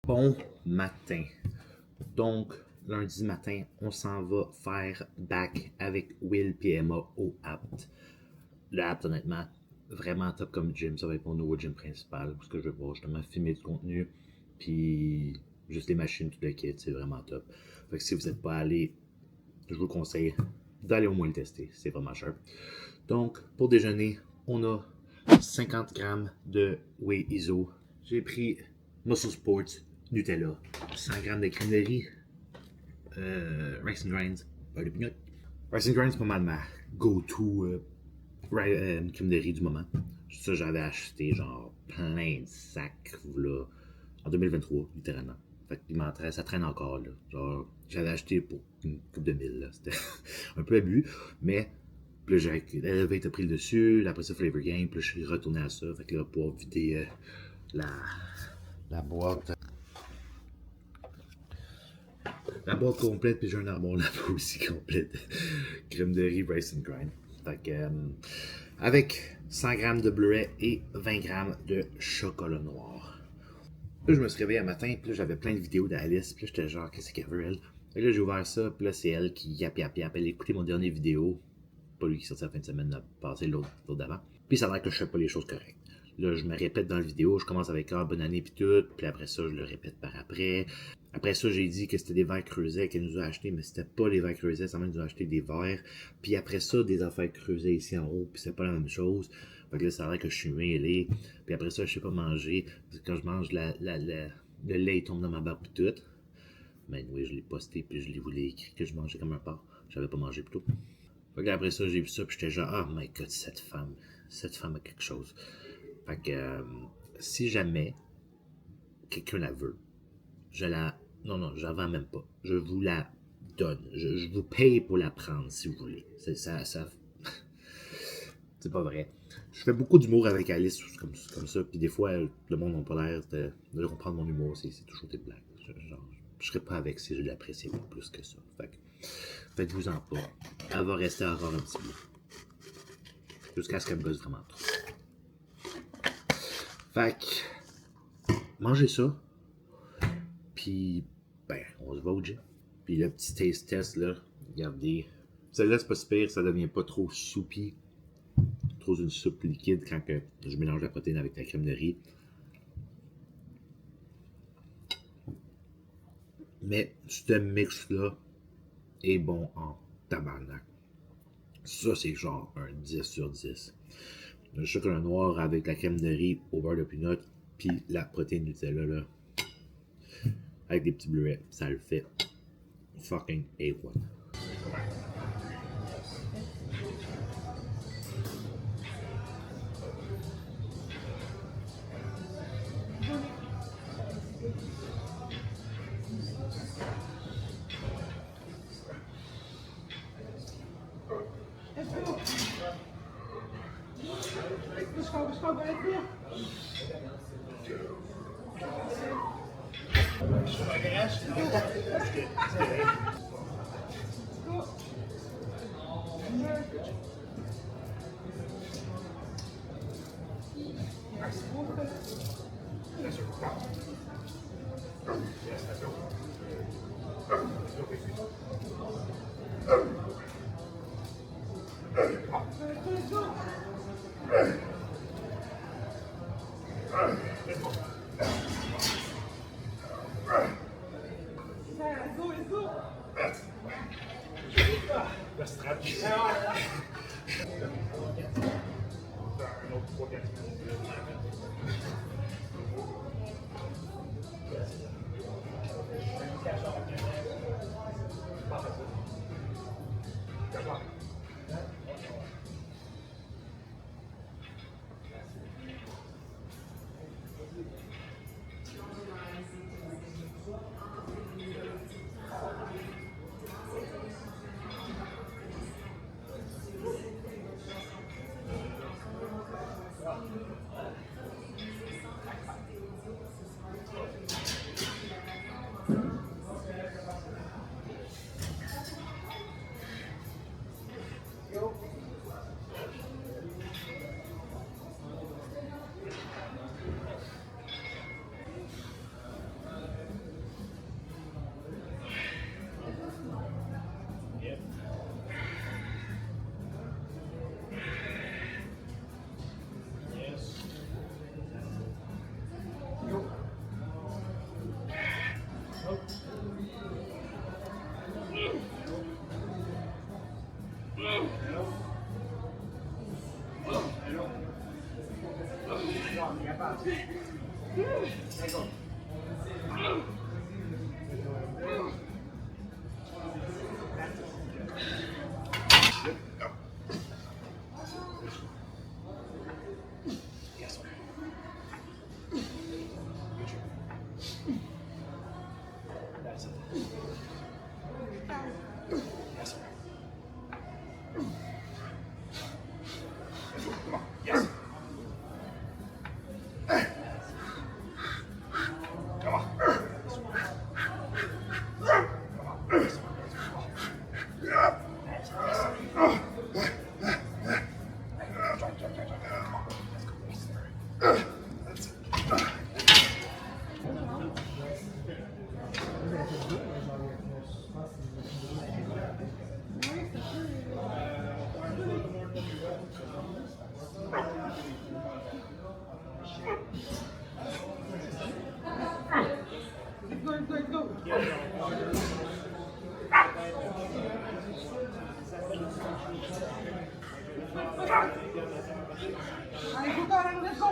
Bon matin. Donc, lundi matin, on s'en va faire back avec Will et Emma au Apt. Le Apt, honnêtement, vraiment top comme gym. Ça va être mon nouveau gym principal. Parce que je vais pouvoir justement filmer du contenu. Puis, juste les machines, tout le kit, c'est vraiment top. Fait que si vous n'êtes pas allé, je vous conseille d'aller au moins le tester. C'est vraiment sharp. Donc, pour déjeuner, on a 50 grammes de whey iso. J'ai pris Muscle Sports Nutella, 100 grammes de crème de riz, Rice and Grinds, beurre de peanut. Rice and Grinds, c'est pas mal ma go-to crème de riz du moment. Ça, j'avais acheté genre plein de sacs là, en 2023, littéralement. Fait que ça traîne encore là. Genre, j'avais acheté pour une coupe de mille là. C'était un peu abus, mais puis là, l'Elevate a pris le dessus, après ça, Flavor Game, puis là, je suis retourné à ça. Fait que là, pour vider la, la boîte. La boîte complète, puis j'ai un armoire là-bas aussi complète. Crème de riz, rice and grind. Fait que, avec 100 grammes de bleuet et 20 grammes de chocolat noir. Là, je me suis réveillé un matin, puis là, j'avais plein de vidéos d'Alice, puis là, j'étais genre, qu'est-ce qu'elle veut, elle? Fait que là, j'ai ouvert ça, puis là, c'est elle qui yap. Elle a écouté mon dernier vidéo. Pas lui qui sortait la fin de semaine, là, passé l'autre d'avant. Puis ça a l'air que je fais pas les choses correctes. Là, je me répète dans la vidéo, je commence avec bonne année puis tout, puis après ça, je le répète par après. Après ça, j'ai dit que c'était des verres creusets qu'elle nous a achetés, mais c'était pas les verres creusets, ça m'a nous a acheté des verres. Puis après ça, des affaires creusées ici en haut, puis c'est pas la même chose. Fait que là, ça a l'air que je suis mêlé. Puis après ça, je sais pas manger. Quand je mange, le lait tombe dans ma barbe puis tout. Mais oui, je l'ai posté, puis je l'ai voulu écrit que je mangeais comme un porc. J'avais pas mangé plus tôt. Fait que après ça, j'ai vu ça, puis j'étais genre, oh my god, cette femme a quelque chose. Fait que si jamais quelqu'un la veut, je la. Non, je la vends même pas. Je vous la donne. Je vous paye pour la prendre si vous voulez. C'est pas vrai. Je fais beaucoup d'humour avec Alice comme ça, puis des fois, le monde n'a pas l'air de comprendre mon humour. C'est toujours des blagues. Je serais pas avec si je l'appréciais pas plus que ça. Fait que, faites-vous-en pas. Elle va rester encore un petit bout. Jusqu'à ce qu'elle me gosse vraiment trop. Fait que, mangez ça. Puis, ben, on se va au gym. Puis le petit taste test, là, regardez. Celle-là, c'est pas si pire, ça devient pas trop soupy. Trop une soupe liquide quand que je mélange la protéine avec la crème de riz. Mais ce mix-là est bon en tabarnak. Ça, c'est genre un 10 sur 10. Le chocolat noir avec la crème de riz au beurre de peanut, puis la protéine Nutella, là, avec des petits bleuets, ça le fait fucking A1. Let's go, right here. Yes, sir. That's it. Yes, sir. Come on. Yes. Come on. Let's go. Allez, go, go, let's go.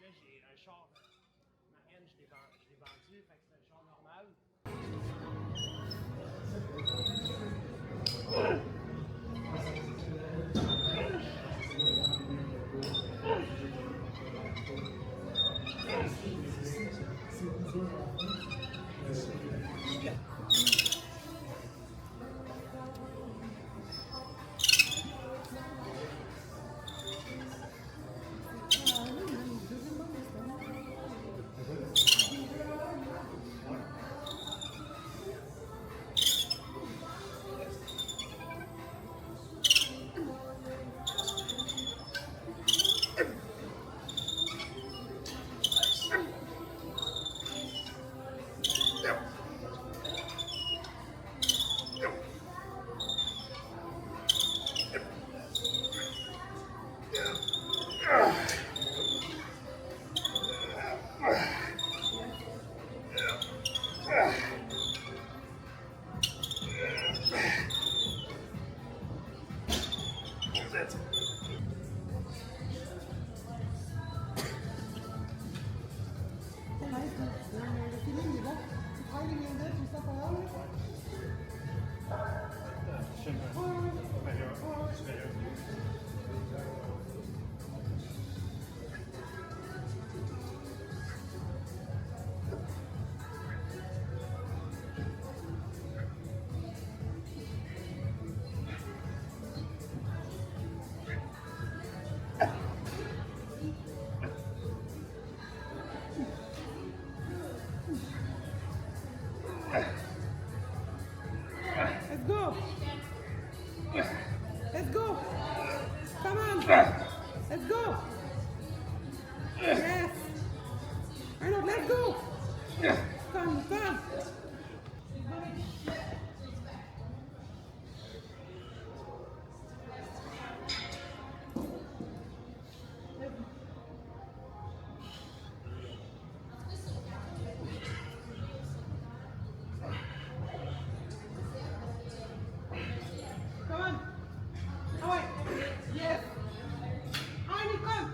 Là, j'ai un char. Ma haine, je l'ai vendu, fait que c'est un char normal. Let's go. Let's go. Come on. Let's go. Yes. Arnold, let's go. Come, come. Come on. All right. Yes. Arnie, come.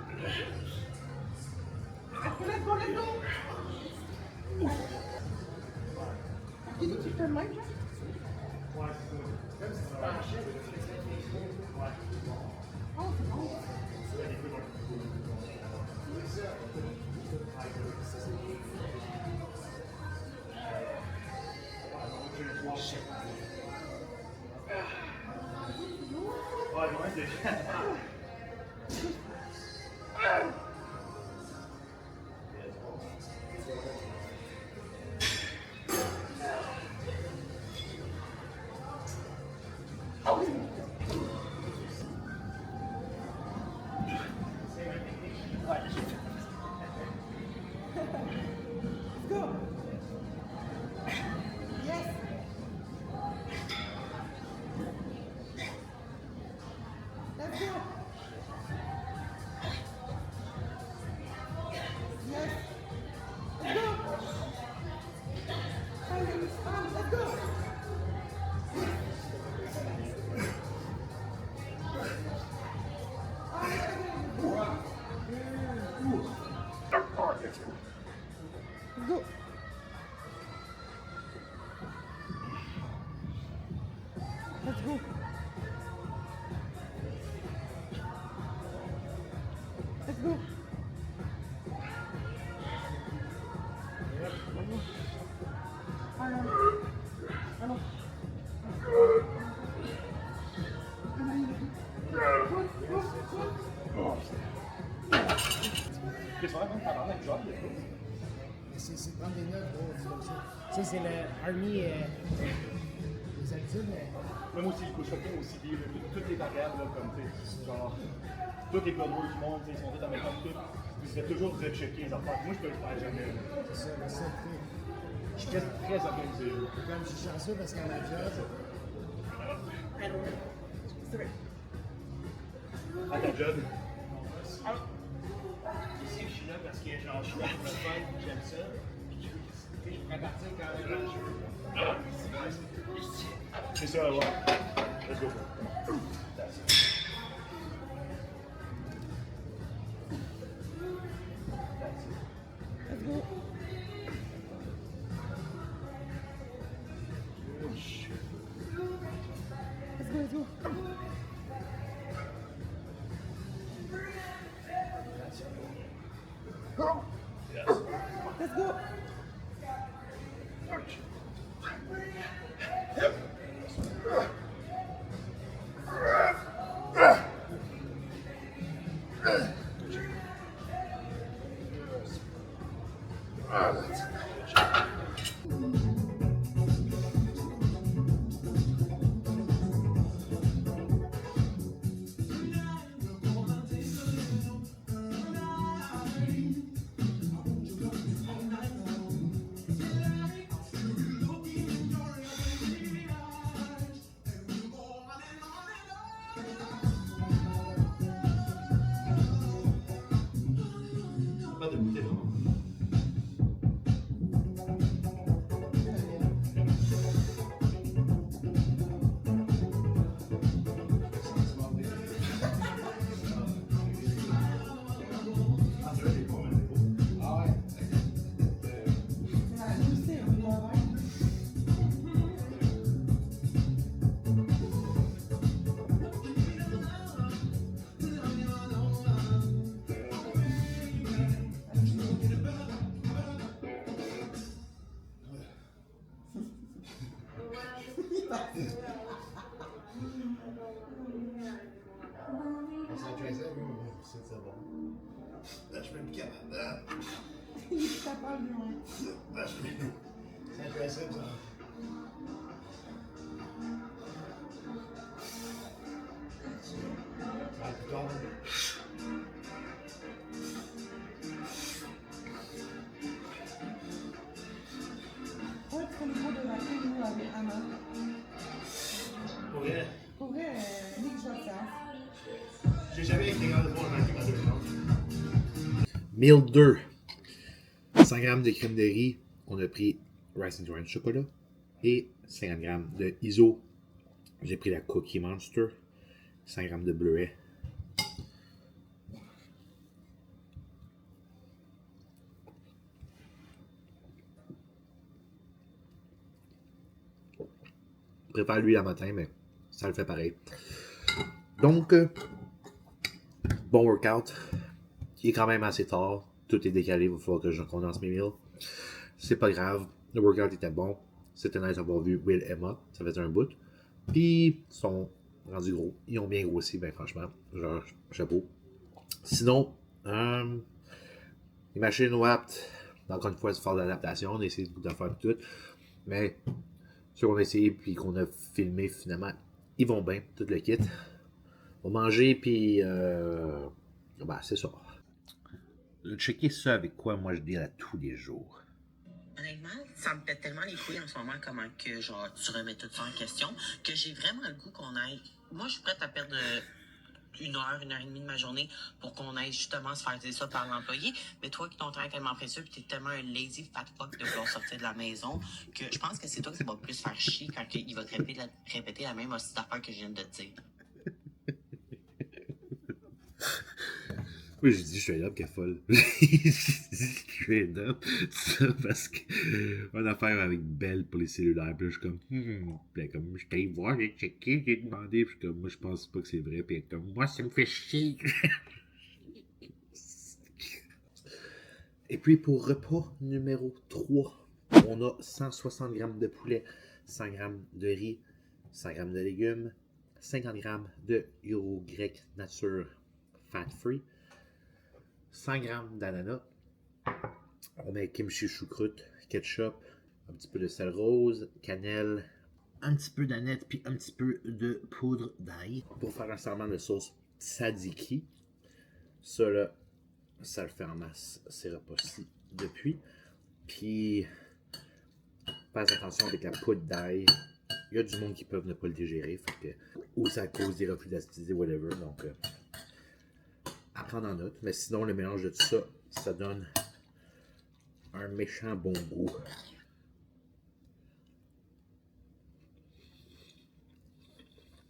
Okay, let's go, let's go. Did you turn my track? Oh, no. Let's go. go. Let's go. Allons. Allons. Qu'est-ce que tu vas faire avec John? C'est prendre des notes, gros, c'est comme ça. Tu sais, c'est le Army des habitudes, mais. Moi aussi, je fais aussi bien toutes les variables, là, comme, tu sais, genre, tous les codes du monde, tu sais, ils sont tous en même temps, tout. Puis c'est toujours de rechecker les affaires. Moi, je peux le faire jamais, là. C'est ça, mais ça, tu sais. Je suis très organisé, là. Comme je suis chanceux parce qu'à ma job, À ta job. Ici, je suis là parce que genre, je suis là pour le fun, j'aime ça. Puis je pourrais partir quand je veux. C'est ça, ouais. Let's go. That's it. Let's go. Let's go, let's go. Let's go. Pas de bouteille, non? on s'en tracé, c'est bon. Là, je fais le Canada. Il t'appelle, lui. Là, je fais. C'est un tracé, ça. Ah, plus tard. Ouais, tu fais le cours de la fille, nous, avec Anna. Pour vrai, Pour vrai, Nick, je vais le faire. j'ai jamais été capable de voir un ma deux langues. Meal 2. 100 g de crème de riz. On a pris Rice and Grind chocolat. Et 50 g de ISO. J'ai pris la Cookie Monster. 100 g de bleuet. Je préfère lui le matin, mais ça le fait pareil. Donc, bon workout. Il est quand même assez tard. Tout est décalé. Il va falloir que je condense mes meals. C'est pas grave. Le workout était bon. C'était nice d'avoir vu Will et Emma. Ça faisait un bout. Puis, ils sont rendus gros. Ils ont bien grossi, ben franchement. Genre, chapeau. Sinon, les machines WAPT, encore une fois, c'est fort d'adaptation. On a essayé de faire tout. Mais, ceux qu'on a essayé puis qu'on a filmé finalement, ils vont bien, tout le kit. On va manger puis ben, c'est ça. Checker ça avec quoi moi je deal à tous les jours. Honnêtement, ça me pète tellement les couilles en ce moment comment que genre tu remets tout ça en question que j'ai vraiment le goût qu'on aille. Moi, je suis prête à perdre une heure et demie de ma journée pour qu'on aille justement se faire dire ça par l'employé. Mais toi qui ton temps est tellement précieux et t'es tellement un lazy fat fuck de vouloir sortir de la maison que je pense que c'est toi qui va plus faire chier quand il va te répéter la même hostie d'affaires que je viens de te dire. Moi, j'ai dit straight up qu'elle est folle. J'ai dit straight up ça parce que on a affaire avec Belle pour les cellulaires. Puis là, je suis comme, Puis là, comme, je t'ai voir, j'ai checké, j'ai demandé. Puis je suis comme, moi, je pense pas que c'est vrai. Puis elle est comme, moi, ça me fait chier. Et puis, pour repas numéro 3, on a 160 grammes de poulet, 100 grammes de riz, 100 grammes de légumes, 50 grammes de yogourt grec nature fat free, 100 grammes d'ananas. On met kimchi choucroute, ketchup, un petit peu de sel rose, cannelle, un petit peu d'aneth, puis un petit peu de poudre d'ail pour faire un serment de sauce tzatziki. Ça, là, ça le fait en masse, ces repas-ci, depuis. Puis, faites attention avec la poudre d'ail. Il y a du monde qui peuvent ne pas le digérer, fait que, ou ça cause des reflux d'acidité, whatever. Donc, à prendre en note. Mais sinon, le mélange de tout ça, ça donne un méchant bon goût.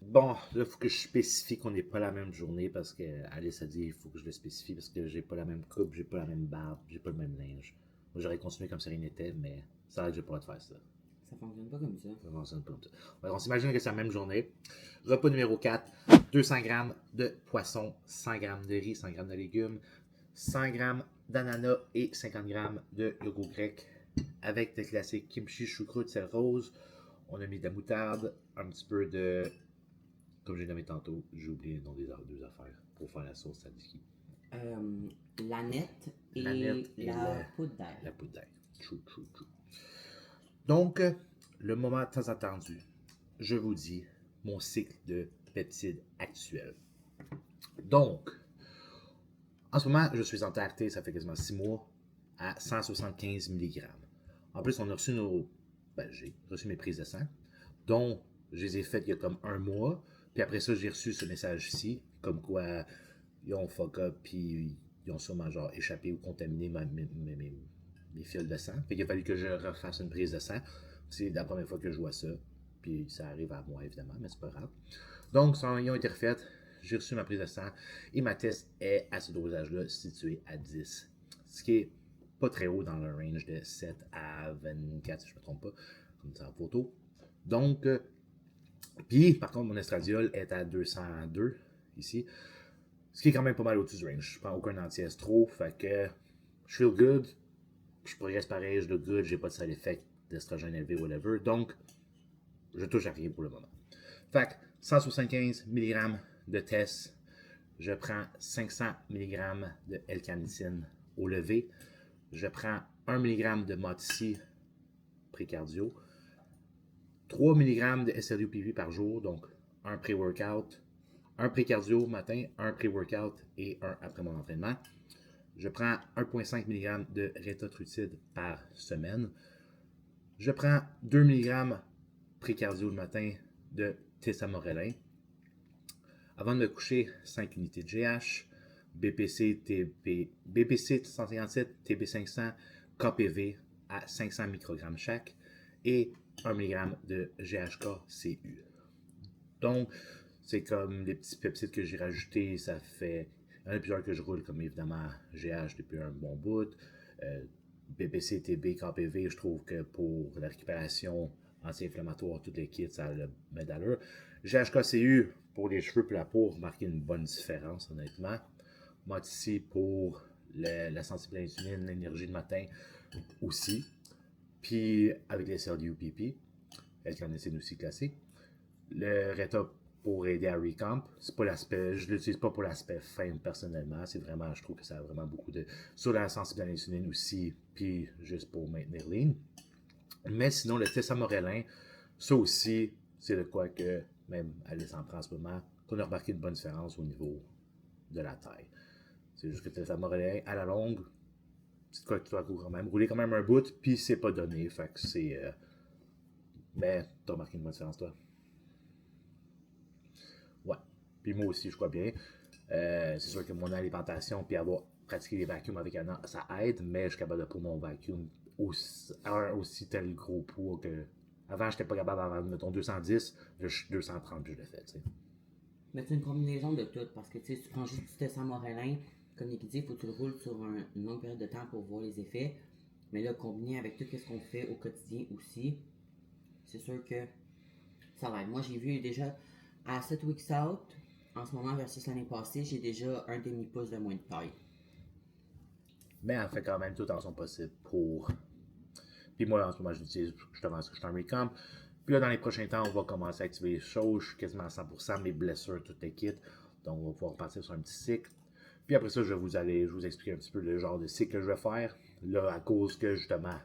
Bon, là, il faut que je spécifie qu'on n'est pas la même journée parce que Alice a dit il faut que je le spécifie parce que j'ai pas la même coupe, j'ai pas la même barbe, j'ai pas le même linge. Moi, j'aurais continué comme ça rien n'était, mais ça a que j'ai pas le droit de faire ça. Ça fonctionne pas comme ça. Ça fonctionne pas comme ça. Ouais, on s'imagine que c'est la même journée. Repas numéro 4, 200 grammes de poisson, 100 grammes de riz, 100 grammes de légumes, 100 grammes d'ananas et 50 grammes de yogourt grec avec le classique kimchi, choucroute, sel rose. On a mis de la moutarde, un petit peu de... Comme j'ai nommé tantôt, j'ai oublié le nom des deux affaires pour faire la sauce tzatziki. L'aneth et la poudre d'ail. La poudre d'ail. True. Donc, le moment tant attendu, je vous dis mon cycle de peptides actuel. Donc, en ce moment, je suis en TRT, ça fait quasiment 6 mois, à 175 mg. En plus, on a reçu j'ai reçu mes prises de sang, dont je les ai faites il y a comme 1 mois. Puis après ça, j'ai reçu ce message-ci, comme quoi ils ont fuck up, puis ils ont sûrement genre échappé ou contaminé mes fils de sang. Fait qu'il a fallu que je refasse une prise de sang. C'est la première fois que je vois ça. Puis ça arrive à moi, évidemment, mais c'est pas grave. Donc, ils ont été refaites. J'ai reçu ma prise de sang. Et ma test est à ce dosage-là, situé à 10. Ce qui est pas très haut dans le range de 7 à 24, si je ne me trompe pas, comme ça en photo. Donc, puis, par contre, mon estradiol est à 202, ici. Ce qui est quand même pas mal au-dessus du range. Je prends aucun anti-estro, fait que je feel good. Je progresse pareil, je look good, j'ai pas de side effect d'estrogène élevé, whatever. Donc, je touche à rien pour le moment. Fait que 175 mg de test. Je prends 500 mg de L-carnitine au lever. Je prends 1 mg de Moxie pré-cardio. 3 mg de SLUPV par jour, donc un pré-workout, un pré-cardio matin, un pré-workout et un après mon entraînement. Je prends 1,5 mg de rétotrucide par semaine. Je prends 2 mg pré-cardio le matin de tesamorelin. Avant de me coucher, 5 unités de GH, BPC 157, TB500, KPV à 500 microgrammes chaque et 1 mg de GHK-CU. Donc, c'est comme les petits peptides que j'ai rajoutés, ça fait... Il y en a plusieurs que je roule, comme évidemment GH depuis un bon bout. BPC, TB, KPV, je trouve que pour la récupération anti-inflammatoire, toutes les kits, ça le met d'allure. GHK-CU, pour les cheveux et la peau, remarquez une bonne différence, honnêtement. Moxie pour la sensibilité à l'insuline, l'énergie de matin aussi. Puis avec les SLUPP, L-carnitine aussi classique. Le Reta pour aider à recamp, c'est pas l'aspect, je l'utilise pas pour l'aspect fin personnellement, c'est vraiment, je trouve que ça a vraiment beaucoup de... Sur la sensibilité à l'insuline aussi, puis juste pour maintenir lean. Mais sinon, le tesamorelin, ça aussi, c'est de quoi que, même Alice en prend en ce moment, qu'on a remarqué une bonne différence au niveau de la taille. C'est juste que le tesamorelin, à la longue, c'est de quoi que tu dois quand même rouler quand même un bout, puis c'est pas donné, fait que c'est... Mais t'as remarqué une bonne différence, toi? Ouais. Puis moi aussi, je crois bien. C'est sûr que mon alimentation, puis avoir pratiqué les vacuums avec Anna, ça aide, mais je suis capable de prendre mon vacuum aussi tel gros poids que... Avant, j'étais pas capable d'avoir, mettons, 210, là, je suis 230, puis je le fais, tu sais. Mais c'est une combinaison de tout, parce que tu sais, tu prends juste du tesamorelin, comme Nicky dit, il faut que tu le roules sur une longue période de temps pour voir les effets. Mais là, combiné avec tout ce qu'on fait au quotidien aussi, c'est sûr que ça va. Moi, j'ai vu déjà à 7 weeks out, en ce moment versus l'année passée, j'ai déjà un demi-pouce de moins de taille. Mais elle fait quand même tout en son possible pour. Puis moi, en ce moment, je l'utilise justement parce que je suis en recamp. Puis là, dans les prochains temps, on va commencer à activer les choses. Je suis quasiment à 100%, mes blessures, tout est kit. Donc, on va pouvoir repartir sur un petit cycle. Puis après ça, je vais vous expliquer un petit peu le genre de cycle que je vais faire. Là, à cause que justement,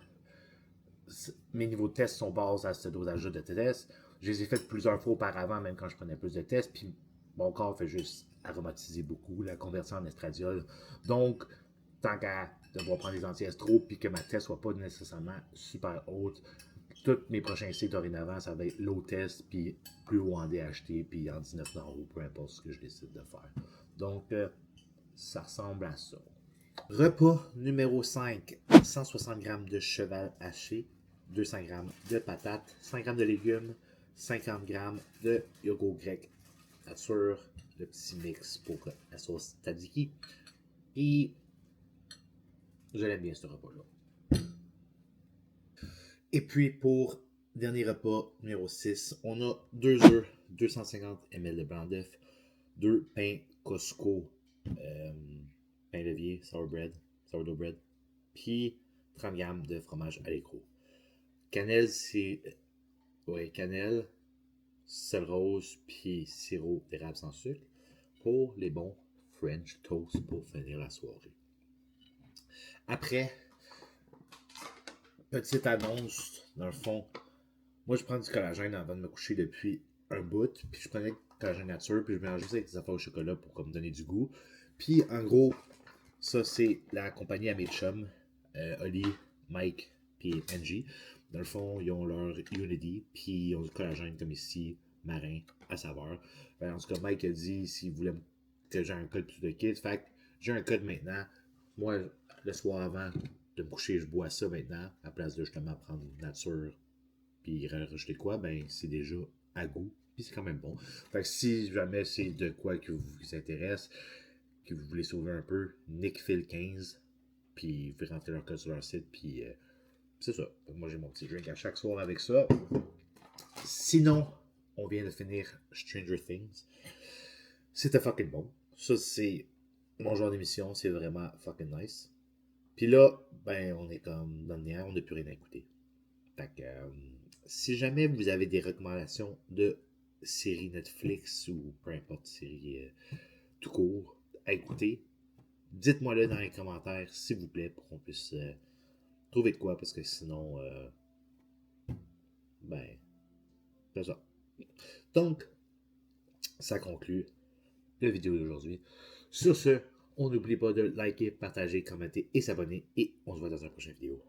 mes niveaux de tests sont basés à ce dosage de tests. Je les ai fait plusieurs fois auparavant, même quand je prenais plus de tests. Puis mon corps fait juste aromatiser beaucoup, la convertir en estradiol. Donc, tant qu'à devoir prendre des anti-estro puis que ma test soit pas nécessairement super haute, tous mes prochains cycles dorénavant, ça va être low test puis plus haut en DHT puis en 19 euros, peu importe ce que je décide de faire. Donc, ça ressemble à ça. Repas numéro 5, 160 g de cheval haché, 200 g de patates, 100 g de légumes, 50 g de yogourt grec nature, le petit mix pour la sauce tzatziki. Et je l'aime bien ce repas-là. Et puis pour dernier repas numéro 6, on a 2 œufs, 250 ml de blanc d'œuf, 2 pains Costco, pain levier, sourdough bread, puis 30 g de fromage à l'écrou. Cannelle, cannelle, sel rose, puis sirop d'érable sans sucre pour les bons French toast pour finir la soirée. Après, petite annonce, dans le fond, moi je prends du collagène avant de me coucher depuis un bout, puis je prenais du collagène nature, puis je mélangeais ça avec des affaires au chocolat pour me donner du goût. Puis en gros, ça c'est la compagnie à mes chums, Oli, Mike, puis Angie. Dans le fond, ils ont leur Unity, puis ils ont du collagène comme ici, marin, à saveur. En tout cas, Mike a dit s'il voulait que j'ai un code plus de kit. Fait que j'ai un code maintenant. Moi, le soir avant de me coucher, je bois ça maintenant, à place de justement prendre nature, puis rajouter quoi, ben c'est déjà à goût, puis c'est quand même bon. Fait que si jamais c'est de quoi que vous intéresse, que vous voulez sauver un peu, NickPhil15, puis vous pouvez rentrer leur code sur leur site, puis c'est ça. Moi, j'ai mon petit drink à chaque soir avec ça. Sinon, on vient de finir Stranger Things. C'était fucking bon. Ça, c'est mon genre d'émission. C'est vraiment fucking nice. Puis là, ben, on est comme dans le néant. On n'a plus rien à écouter. Fait que, si jamais vous avez des recommandations de séries Netflix ou peu importe séries tout court à écouter, dites-moi-le dans les commentaires, s'il vous plaît, pour qu'on puisse trouver de quoi, parce que sinon, ben, c'est ça. Donc, ça conclut la vidéo d'aujourd'hui. Sur ce, on n'oublie pas de liker, partager, commenter et s'abonner, et on se voit dans une prochaine vidéo.